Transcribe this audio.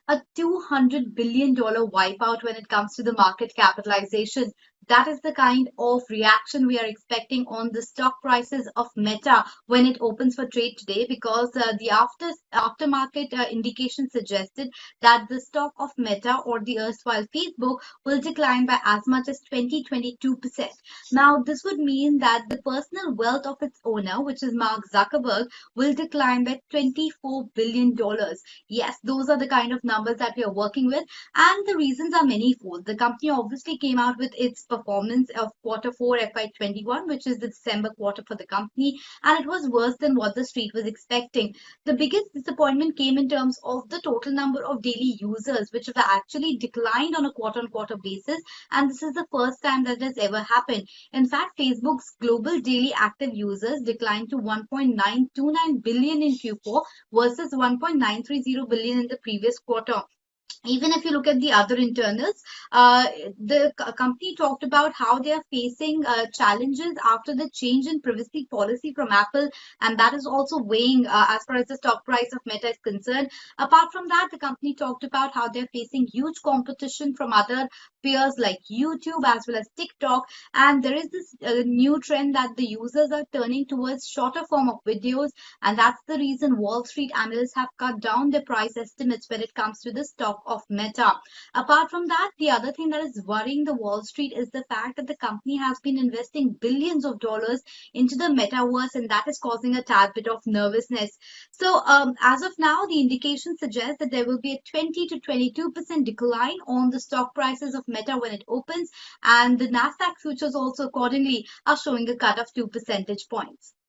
a $200 billion wipeout when it comes to the market capitalization. That is the kind of reaction we are expecting on the stock prices of Meta when it opens for trade today, because the aftermarket indication suggested that the stock of Meta, or the erstwhile Facebook, will decline by as much as 22%. Now, this would mean that the personal wealth of its owner, which is Mark Zuckerberg, will decline by $24 billion. Yes, those are the kind of numbers that we are working with, and the reasons are manifold. The company obviously came out with its performance of quarter 4 FY21, which is the December quarter for the company, and it was worse than what the street was expecting. The biggest disappointment came in terms of the total number of daily users, which have actually declined on a quarter-on-quarter basis, and this is the first time that has ever happened. In fact, Facebook's global daily active users declined to 1.929 billion in Q4 versus 1.930 billion in the previous quarter. Even if you look at the other internals, the company talked about how they are facing challenges after the change in privacy policy from Apple, and that is also weighing as far as the stock price of Meta is concerned. Apart from that, the company talked about how they're facing huge competition from other peers like YouTube as well as TikTok, and there is this new trend that the users are turning towards shorter form of videos, and that's the reason Wall Street analysts have cut down their price estimates when it comes to the stock of Meta. Apart from that, the other thing that is worrying the Wall Street is the fact that the company has been investing billions of dollars into the metaverse, and that is causing a tad bit of nervousness. So, as of now, the indication suggests that there will be a 20 to 22% decline on the stock prices of Meta when it opens, and the Nasdaq futures also accordingly are showing a cut of 2 percentage points.